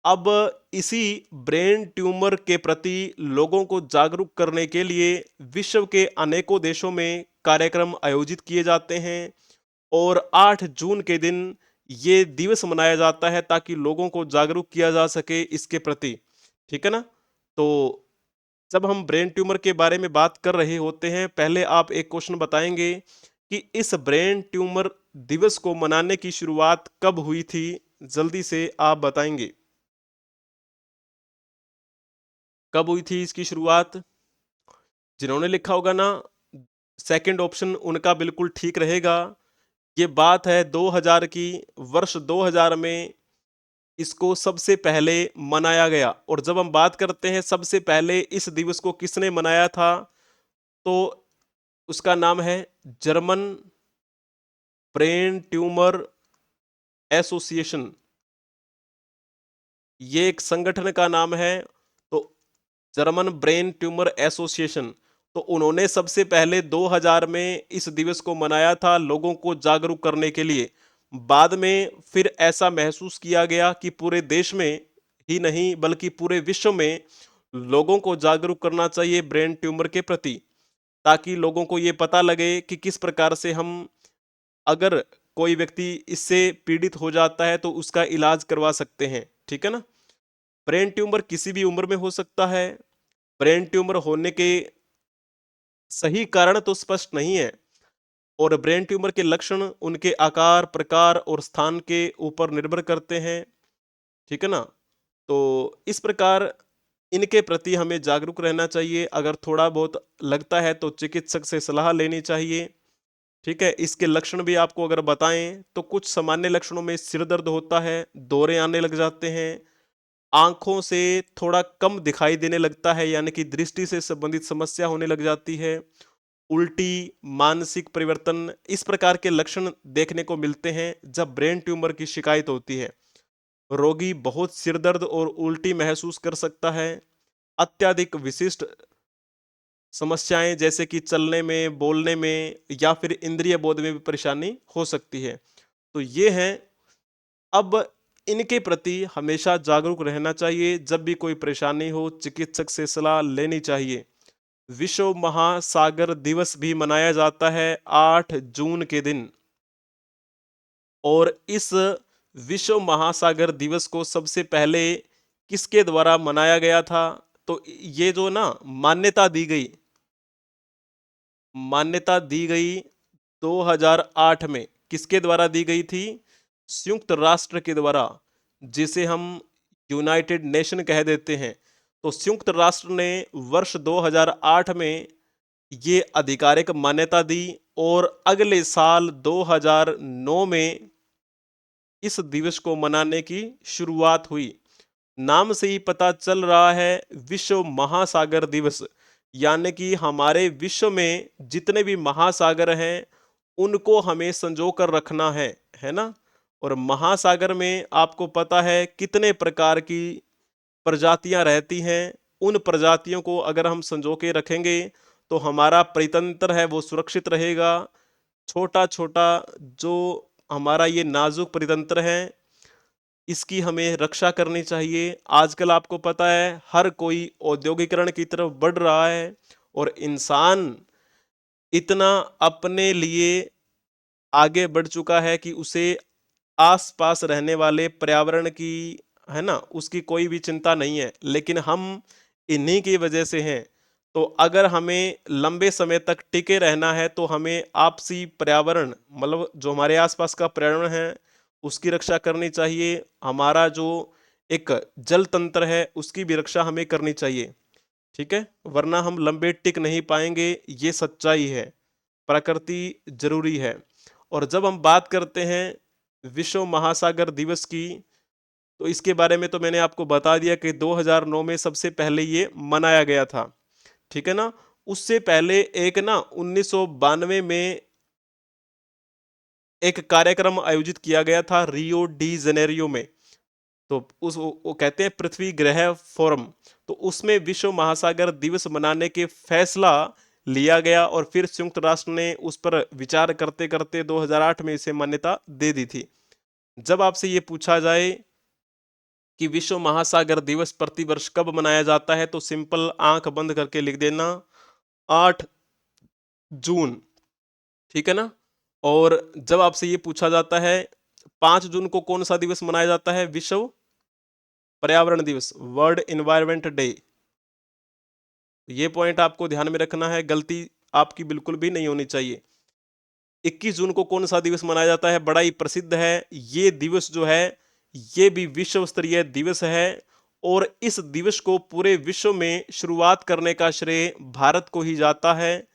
अब इसी ब्रेन ट्यूमर के प्रति लोगों को जागरूक करने के लिए विश्व के अनेकों देशों में कार्यक्रम आयोजित किए जाते हैं और 8 जून के दिन ये दिवस मनाया जाता है ताकि लोगों को जागरूक किया जा सके इसके प्रति। ठीक है ना? तो जब हम ब्रेन ट्यूमर के बारे में बात कर रहे होते हैं, पहले आप एक क्वेश्चन बताएंगे कि इस ब्रेन ट्यूमर दिवस को मनाने की शुरुआत कब हुई थी? जल्दी से आप बताएंगे। कब हुई थी इसकी शुरुआत? जिन्होंने लिखा होगा ना, सेकंड ऑप्शन उनका बिल्कुल ठीक रहेगा। ये बात है 2000 की। वर्ष 2000 में इसको सबसे पहले मनाया गया। और जब हम बात करते हैं सबसे पहले इस दिवस को किसने मनाया था, तो उसका नाम है जर्मन ब्रेन ट्यूमर एसोसिएशन। ये एक संगठन का नाम है। तो जर्मन ब्रेन ट्यूमर एसोसिएशन, तो उन्होंने सबसे पहले 2000 में इस दिवस को मनाया था लोगों को जागरूक करने के लिए। बाद में फिर ऐसा महसूस किया गया कि पूरे देश में ही नहीं बल्कि पूरे विश्व में लोगों को जागरूक करना चाहिए ब्रेन ट्यूमर के प्रति, ताकि लोगों को ये पता लगे कि किस प्रकार से हम, अगर कोई व्यक्ति इससे पीड़ित हो जाता है तो उसका इलाज करवा सकते हैं। ठीक है ना? ब्रेन ट्यूमर किसी भी उम्र में हो सकता है। ब्रेन ट्यूमर होने के सही कारण तो स्पष्ट नहीं है और ब्रेन ट्यूमर के लक्षण उनके आकार, प्रकार और स्थान के ऊपर निर्भर करते हैं। ठीक है ना? तो इस प्रकार इनके प्रति हमें जागरूक रहना चाहिए। अगर थोड़ा बहुत लगता है तो चिकित्सक से सलाह लेनी चाहिए। ठीक है? इसके लक्षण भी आपको अगर बताएं तो कुछ सामान्य लक्षणों में सिर दर्द होता है, दौरे आने लग जाते हैं, आँखों से थोड़ा कम दिखाई देने लगता है यानी कि दृष्टि से संबंधित समस्या होने लग जाती है, उल्टी, मानसिक परिवर्तन, इस प्रकार के लक्षण देखने को मिलते हैं जब ब्रेन ट्यूमर की शिकायत होती है। रोगी बहुत सिर दर्द और उल्टी महसूस कर सकता है। अत्यधिक विशिष्ट समस्याएं जैसे कि चलने में, बोलने में या फिर इंद्रिय बोध में भी परेशानी हो सकती है। तो ये हैं। अब इनके प्रति हमेशा जागरूक रहना चाहिए। जब भी कोई परेशानी हो चिकित्सक से सलाह लेनी चाहिए। विश्व महासागर दिवस भी मनाया जाता है 8 जून के दिन। और इस विश्व महासागर दिवस को सबसे पहले किसके द्वारा मनाया गया था? तो ये जो ना मान्यता दी गई 2008 में किसके द्वारा दी गई थी? संयुक्त राष्ट्र के द्वारा, जिसे हम यूनाइटेड नेशन कह देते हैं। तो संयुक्त राष्ट्र ने वर्ष 2008 में ये आधिकारिक मान्यता दी और अगले साल 2009 में इस दिवस को मनाने की शुरुआत हुई। नाम से ही पता चल रहा है, विश्व महासागर दिवस, यानी कि हमारे विश्व में जितने भी महासागर हैं उनको हमें संजो कर रखना है ना? और महासागर में आपको पता है कितने प्रकार की प्रजातियां रहती हैं। उन प्रजातियों को अगर हम संजो के रखेंगे तो हमारा परितंत्र है वो सुरक्षित रहेगा। छोटा छोटा जो हमारा ये नाजुक परितंत्र है, इसकी हमें रक्षा करनी चाहिए। आजकल आपको पता है हर कोई औद्योगिकरण की तरफ बढ़ रहा है और इंसान इतना अपने लिए आगे बढ़ चुका है कि उसे आस-पास रहने वाले पर्यावरण की, है ना, उसकी कोई भी चिंता नहीं है। लेकिन हम इन्हीं की वजह से हैं। तो अगर हमें लंबे समय तक टिके रहना है तो हमें आपसी पर्यावरण, मतलब जो हमारे आस-पास का पर्यावरण है, उसकी रक्षा करनी चाहिए। हमारा जो एक जल तंत्र है उसकी भी रक्षा हमें करनी चाहिए, ठीक है, वरना हम लंबे टिक नहीं पाएंगे, ये सच्चाई है। प्रकृति जरूरी है। और जब हम बात करते हैं विश्व महासागर दिवस की, तो इसके बारे में तो मैंने आपको बता दिया कि 2009 में सबसे पहले ये मनाया गया था, ठीक है ना। उससे पहले एक ना 1992 में एक कार्यक्रम आयोजित किया गया था रियो डी जेनेरियो में। तो उस वो कहते हैं पृथ्वी ग्रह फोरम। तो उसमें विश्व महासागर दिवस मनाने के फैसला लिया गया और फिर संयुक्त राष्ट्र ने उस पर विचार करते करते 2008 में इसे मान्यता दे दी थी। जब आपसे ये पूछा जाए कि विश्व महासागर दिवस प्रतिवर्ष कब मनाया जाता है, तो सिंपल आंख बंद करके लिख देना 8 जून, ठीक है ना। और जब आपसे ये पूछा जाता है 5 जून को कौन सा दिवस मनाया जाता है, विश्व पर्यावरण दिवस, वर्ल्ड इन्वायरमेंट डे। ये पॉइंट आपको ध्यान में रखना है, गलती आपकी बिल्कुल भी नहीं होनी चाहिए। 21 जून को कौन सा दिवस मनाया जाता है, बड़ा ही प्रसिद्ध है ये दिवस जो है, ये भी विश्व स्तरीय दिवस है। और इस दिवस को पूरे विश्व में शुरुआत करने का श्रेय भारत को ही जाता है।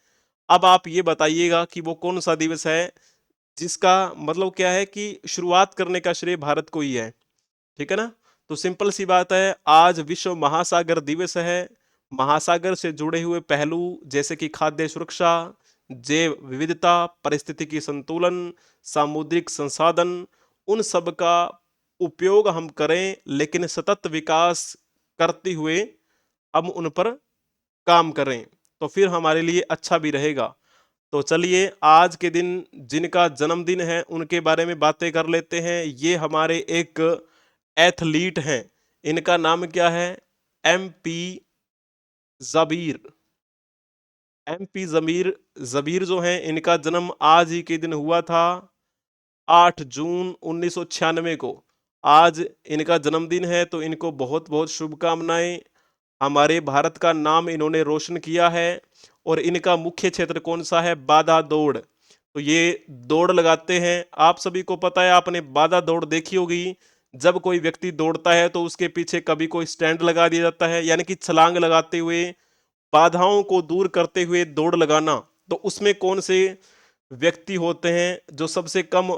अब आप ये बताइएगा कि वो कौन सा दिवस है जिसका मतलब क्या है कि शुरुआत करने का श्रेय भारत को ही है, ठीक है ना। तो सिंपल सी बात है, आज विश्व महासागर दिवस है। महासागर से जुड़े हुए पहलू जैसे कि खाद्य सुरक्षा, जैव विविधता, पारिस्थितिकी संतुलन, सामुद्रिक संसाधन, उन सब का उपयोग हम करें, लेकिन सतत विकास करते हुए हम उन पर काम करें, तो फिर हमारे लिए अच्छा भी रहेगा। तो चलिए आज के दिन जिनका जन्मदिन है उनके बारे में बातें कर लेते हैं। ये हमारे एक एथलीट हैं, इनका नाम क्या है, MP जबीर। MP जमीर जबीर जो हैं, इनका जन्म आज ही के दिन हुआ था 8 जून 1996 को। आज इनका जन्मदिन है, तो इनको बहुत बहुत शुभकामनाएं। हमारे भारत का नाम इन्होंने रोशन किया है। और इनका मुख्य क्षेत्र कौन सा है, बाधा दौड़। तो ये दौड़ लगाते हैं, आप सभी को पता है, आपने बाधा दौड़ देखी होगी। जब कोई व्यक्ति दौड़ता है तो उसके पीछे कभी कोई स्टैंड लगा दिया जाता है, यानी कि छलांग लगाते हुए बाधाओं को दूर करते हुए दौड़ लगाना। तो उसमें कौन से व्यक्ति होते हैं जो सबसे कम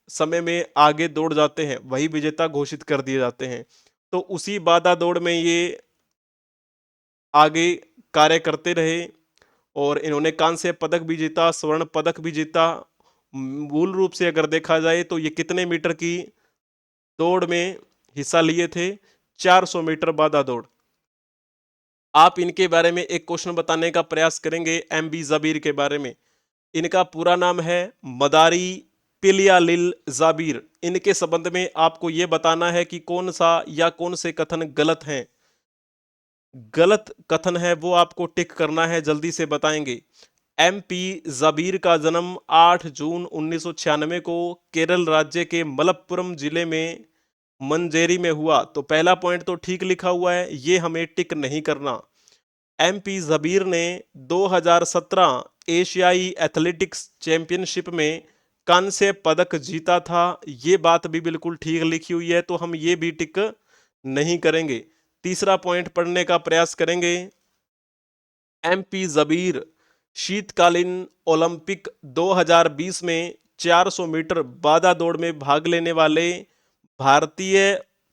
समय में आगे दौड़ जाते हैं, वही विजेता घोषित कर दिए जाते हैं। तो उसी बाधा दौड़ में ये आगे कार्य करते रहे और इन्होंने कांस्य पदक भी जीता, स्वर्ण पदक भी जीता। मूल रूप से अगर देखा जाए तो ये कितने मीटर की दौड़ में हिस्सा लिए थे, 400 मीटर बाधा दौड़। आप इनके बारे में एक क्वेश्चन बताने का प्रयास करेंगे, MP जबीर के बारे में। इनका पूरा नाम है मदारी पिलियालिल जाबीर। इनके संबंध में आपको यह बताना है कि कौन सा या कौन से कथन गलत हैं। गलत कथन है वो आपको टिक करना है, जल्दी से बताएंगे। MP जबीर का जन्म 8 जून 1996 को केरल राज्य के मलप्पुरम जिले में मंजेरी में हुआ। तो पहला पॉइंट तो ठीक लिखा हुआ है, ये हमें टिक नहीं करना। MP जबीर ने 2017 एशियाई एथलेटिक्स चैंपियनशिप में कांस्य पदक जीता था, ये बात भी बिल्कुल ठीक लिखी हुई है, तो हम ये भी टिक नहीं करेंगे। तीसरा पॉइंट पढ़ने का प्रयास करेंगे। MP जबीर शीतकालीन ओलंपिक 2020 में 400 मीटर बाधा दौड़ में भाग लेने वाले भारतीय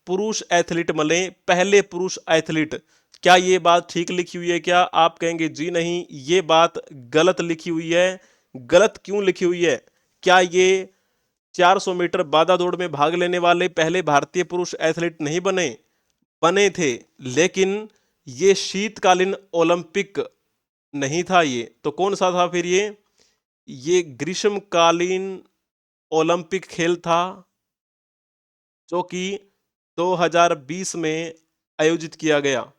पुरुष एथलीट बने, पहले पुरुष एथलीट। क्या ये बात ठीक लिखी हुई है क्या? आप कहेंगे जी नहीं, ये बात गलत लिखी हुई है। गलत क्यों लिखी हुई है? क्या ये 400 मीटर बाधा दौड़ में भाग लेने वाले पहले भारतीय पुरुष एथलीट नहीं बने? बने थे, लेकिन ये शीतकालीन ओलंपिक नहीं था। ये तो कौन सा था फिर? ये ग्रीष्मकालीन ओलंपिक खेल था, जो कि 2020 में आयोजित किया गया,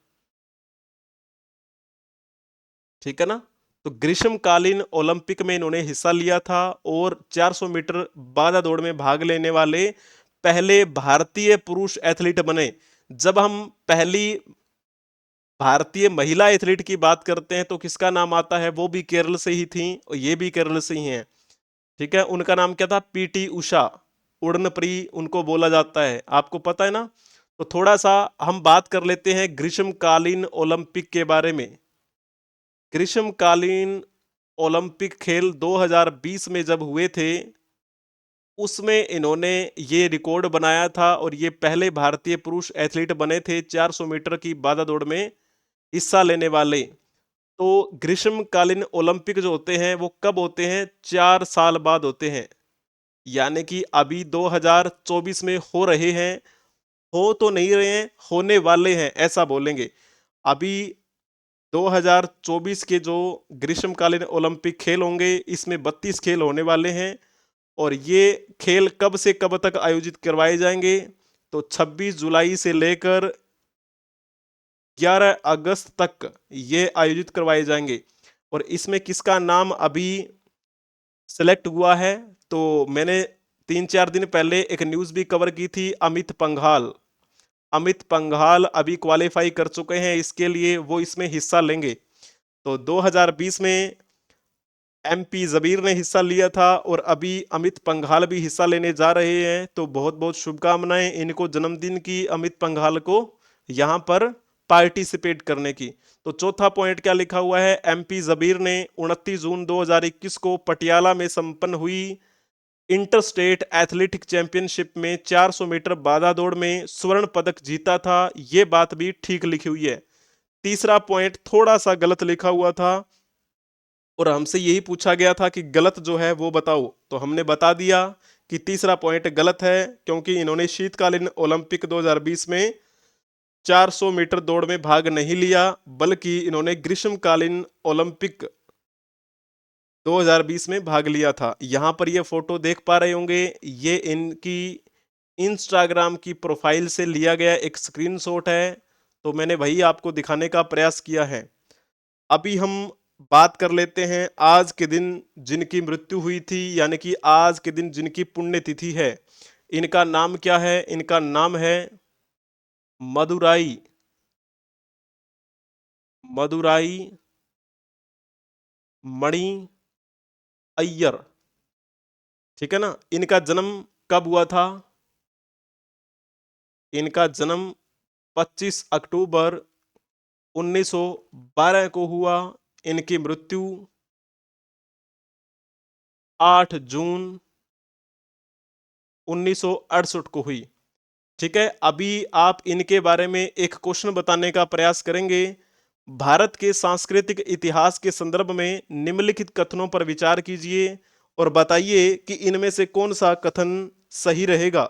ठीक है ना। तो ग्रीष्मकालीन ओलंपिक में इन्होंने हिस्सा लिया था और 400 मीटर बाधा दौड़ में भाग लेने वाले पहले भारतीय पुरुष एथलीट बने। जब हम पहली भारतीय महिला एथलीट की बात करते हैं तो किसका नाम आता है? वो भी केरल से ही थी और ये भी केरल से ही हैं, ठीक है। उनका नाम क्या था? PT उषा। उड़नपरी उनको बोला जाता है, आपको पता है ना। तो थोड़ा सा हम बात कर लेते हैं ग्रीष्मकालीन ओलंपिक के बारे में। ग्रीष्मकालीन ओलंपिक खेल 2020 में जब हुए थे, उसमें इन्होंने ये रिकॉर्ड बनाया था और ये पहले भारतीय पुरुष एथलीट बने थे 400 मीटर की बाधा दौड़ में हिस्सा लेने वाले। तो ग्रीष्मकालीन ओलंपिक जो होते हैं वो कब होते हैं? 4 साल बाद होते हैं, यानी कि अभी 2024 में हो रहे हैं। हो तो नहीं रहे हैं, होने वाले हैं ऐसा बोलेंगे। अभी 2024 के जो ग्रीष्मकालीन ओलंपिक खेल होंगे, इसमें 32 खेल होने वाले हैं। और ये खेल कब से कब तक आयोजित करवाए जाएंगे? तो 26 जुलाई से लेकर 11 अगस्त तक ये आयोजित करवाए जाएंगे। और इसमें किसका नाम अभी सेलेक्ट हुआ है? तो मैंने 3-4 दिन पहले एक न्यूज़ भी कवर की थी, अमित पंघाल। अमित पंघाल अभी क्वालिफाई कर चुके हैं इसके लिए, वो इसमें हिस्सा लेंगे। तो 2020 में एमपी जबीर ने हिस्सा लिया था और अभी अमित पंघाल भी हिस्सा लेने जा रहे हैं। तो बहुत बहुत शुभकामनाएं इनको जन्मदिन की, अमित पंघाल को यहाँ पर पार्टिसिपेट करने की। तो चौथा पॉइंट क्या लिखा हुआ है? एमपी जबीर ने 29 जून 2021 को पटियाला में संपन्न हुई इंटर स्टेट एथलेटिक चैंपियनशिप में 400 मीटर बाधा दौड़ में स्वर्ण पदक जीता था। ये बात भी ठीक लिखी हुई है। तीसरा पॉइंट थोड़ा सा गलत लिखा हुआ था और हमसे यही पूछा गया था कि गलत जो है वो बताओ, तो हमने बता दिया कि तीसरा पॉइंट गलत है, क्योंकि इन्होंने शीतकालीन ओलंपिक 2020 में 400 मीटर दौड़ में भाग नहीं लिया, बल्कि इन्होंने ग्रीष्मकालीन ओलंपिक 2020 में भाग लिया था। यहाँ पर ये फोटो देख पा रहे होंगे, ये इनकी इंस्टाग्राम की प्रोफाइल से लिया गया एक स्क्रीनशॉट है। तो मैंने वही आपको दिखाने का प्रयास किया है। अभी हम बात कर लेते हैं आज के दिन जिनकी मृत्यु हुई थी, यानी कि आज के दिन जिनकी पुण्यतिथि है। इनका नाम क्या है? इनका नाम है मदुराई मदुराई मणि अय्यर। ठीक है ना। इनका जन्म कब हुआ था? इनका जन्म 25 अक्टूबर 1912 को हुआ। इनकी मृत्यु 8 जून 1968 को हुई। ठीक है। अभी आप इनके बारे में एक क्वेश्चन बताने का प्रयास करेंगे। भारत के सांस्कृतिक इतिहास के संदर्भ में निम्नलिखित कथनों पर विचार कीजिए और बताइए कि इनमें से कौन सा कथन सही रहेगा।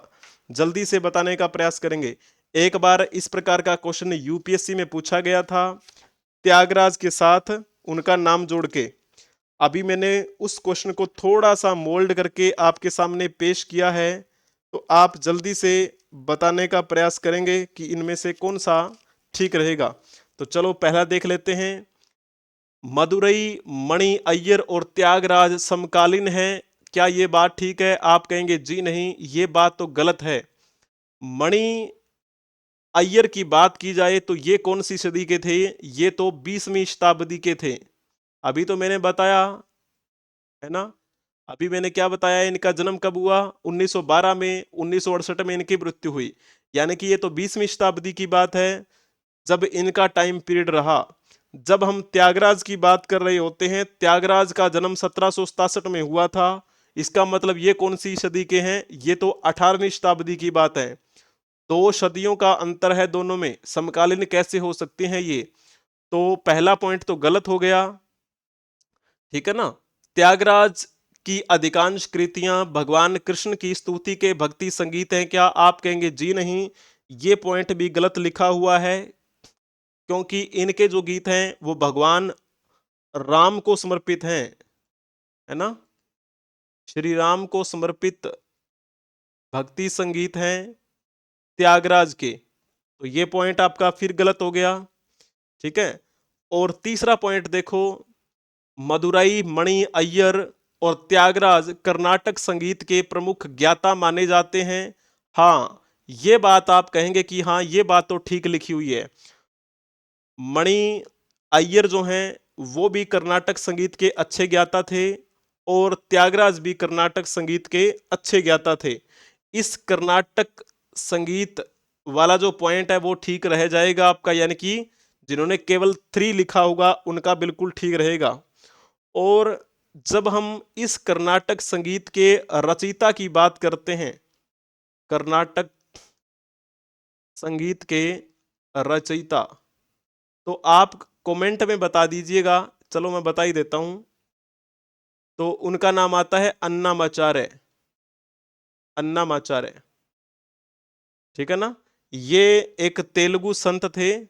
जल्दी से बताने का प्रयास करेंगे। एक बार इस प्रकार का क्वेश्चन यूपीएससी में पूछा गया था, त्यागराज के साथ उनका नाम जोड़ के। अभी मैंने उस क्वेश्चन को थोड़ा सा मोल्ड करके आपके सामने पेश किया है, तो आप जल्दी से बताने का प्रयास करेंगे कि इनमें से कौन सा ठीक रहेगा। तो चलो पहला देख लेते हैं। मदुरई मणि अय्यर और त्यागराज समकालीन हैं, क्या ये बात ठीक है? आप कहेंगे जी नहीं, ये बात तो गलत है। मणि अय्यर की बात की जाए तो ये कौन सी सदी के थे? ये तो 20वीं शताब्दी के थे। अभी तो मैंने बताया है ना, अभी मैंने क्या बताया, इनका जन्म कब हुआ? 1912 में। 1968 में इनकी मृत्यु हुई, यानी कि ये तो 20वीं शताब्दी की बात है जब इनका टाइम पीरियड रहा। जब हम त्यागराज की बात कर रहे होते हैं, त्यागराज का जन्म 1767 में हुआ था। इसका मतलब ये कौन सी सदी के हैं? ये तो 18वीं शताब्दी की बात है। 2 सदियों का अंतर है दोनों में, समकालीन कैसे हो सकते हैं ये? तो पहला पॉइंट तो गलत हो गया। ठीक है ना। त्यागराज की अधिकांश कृतियां भगवान कृष्ण की स्तुति के भक्ति संगीत हैं, क्या? आप कहेंगे जी नहीं, ये पॉइंट भी गलत लिखा हुआ है, क्योंकि इनके जो गीत हैं वो भगवान राम को समर्पित हैं, है ना, श्री राम को समर्पित भक्ति संगीत हैं त्यागराज के। तो ये पॉइंट आपका फिर गलत हो गया। ठीक है। और तीसरा पॉइंट देखो, मदुराई मणि अय्यर और त्यागराज कर्नाटक संगीत के प्रमुख ज्ञाता माने जाते हैं। हाँ, ये बात आप कहेंगे कि हाँ ये बात तो ठीक लिखी हुई है। मणि अय्यर जो हैं वो भी कर्नाटक संगीत के अच्छे ज्ञाता थे और त्यागराज भी कर्नाटक संगीत के अच्छे ज्ञाता थे। इस कर्नाटक संगीत वाला जो पॉइंट है वो ठीक रह जाएगा आपका, यानी कि जिन्होंने केवल 3 लिखा होगा उनका बिल्कुल ठीक रहेगा। और जब हम इस कर्नाटक संगीत के रचयिता की बात करते हैं, कर्नाटक संगीत के रचयिता, तो आप कमेंट में बता दीजिएगा। चलो मैं बता ही देता हूं। तो उनका नाम आता है अन्नामाचार्य, अन्नामाचार्य, ठीक है ना। ये एक तेलुगु संत थे,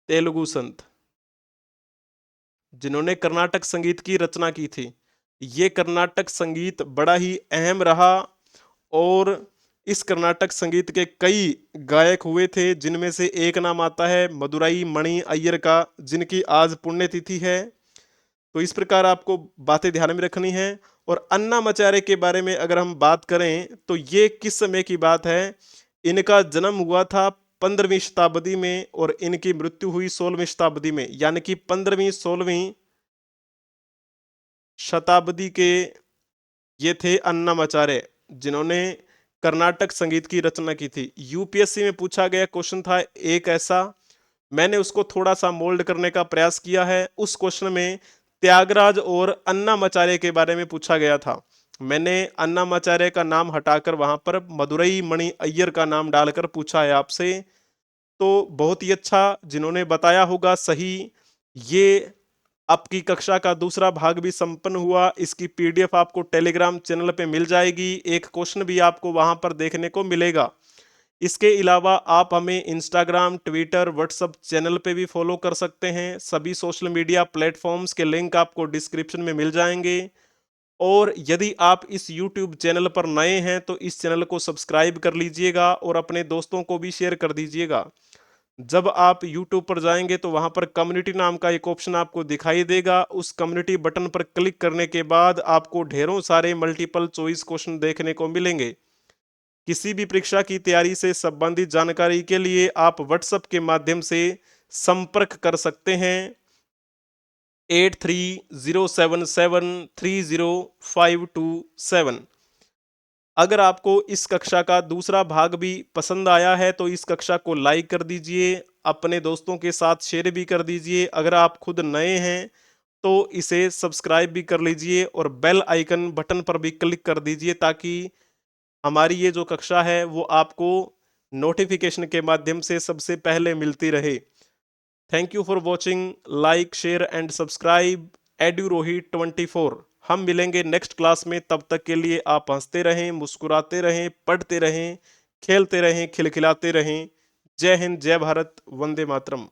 तेलुगु संत, जिन्होंने कर्नाटक संगीत की रचना की थी। ये कर्नाटक संगीत बड़ा ही अहम रहा और इस कर्नाटक संगीत के कई गायक हुए थे, जिनमें से एक नाम आता है मदुराई मणि अय्यर का, जिनकी आज पुण्यतिथि है। तो इस प्रकार आपको बातें ध्यान में रखनी है। और अन्नामाचार्य के बारे में अगर हम बात करें तो ये किस समय की बात है, इनका जन्म हुआ था 15वीं शताब्दी में और इनकी मृत्यु हुई 16वीं शताब्दी में, यानी कि 15वीं 16वीं शताब्दी के ये थे अन्नामाचार्य, जिन्होंने कर्नाटक संगीत की रचना की थी। यूपीएससी में पूछा गया क्वेश्चन था एक ऐसा, मैंने उसको थोड़ा सा मोल्ड करने का प्रयास किया है। उस क्वेश्चन में त्यागराज और अन्नामाचार्य के बारे में पूछा गया था। मैंने अन्नामाचार्य का नाम हटाकर वहां पर मदुरई मणि अय्यर का नाम डालकर पूछा है आपसे। तो बहुत ही अच्छा, जिन्होंने बताया होगा सही। ये आपकी कक्षा का दूसरा भाग भी संपन्न हुआ। इसकी पीडीएफ आपको टेलीग्राम चैनल पे मिल जाएगी। एक क्वेश्चन भी आपको वहां पर देखने को मिलेगा। इसके अलावा आप हमें इंस्टाग्राम, ट्विटर, व्हाट्सएप चैनल पे भी फॉलो कर सकते हैं। सभी सोशल मीडिया प्लेटफॉर्म्स के लिंक आपको डिस्क्रिप्शन में मिल जाएंगे। और यदि आप इस यूट्यूब चैनल पर नए हैं तो इस चैनल को सब्सक्राइब कर लीजिएगा और अपने दोस्तों को भी शेयर कर दीजिएगा। जब आप YouTube पर जाएंगे तो वहां पर कम्युनिटी नाम का एक ऑप्शन आपको दिखाई देगा। उस कम्युनिटी बटन पर क्लिक करने के बाद आपको ढेरों सारे मल्टीपल चॉइस क्वेश्चन देखने को मिलेंगे। किसी भी परीक्षा की तैयारी से संबंधित जानकारी के लिए आप व्हाट्सएप के माध्यम से संपर्क कर सकते हैं 8307730527। अगर आपको इस कक्षा का दूसरा भाग भी पसंद आया है तो इस कक्षा को लाइक कर दीजिए, अपने दोस्तों के साथ शेयर भी कर दीजिए। अगर आप खुद नए हैं तो इसे सब्सक्राइब भी कर लीजिए और बेल आइकन बटन पर भी क्लिक कर दीजिए, ताकि हमारी ये जो कक्षा है वो आपको नोटिफिकेशन के माध्यम से सबसे पहले मिलती रहे। Thank you for watching, like share and subscribe एड्यूरोही 24। हम मिलेंगे नेक्स्ट क्लास में, तब तक के लिए आप हंसते रहें, मुस्कुराते रहें, पढ़ते रहें, खेलते रहें, खिलखिलाते रहें। जय हिंद, जय भारत, वंदे मातरम।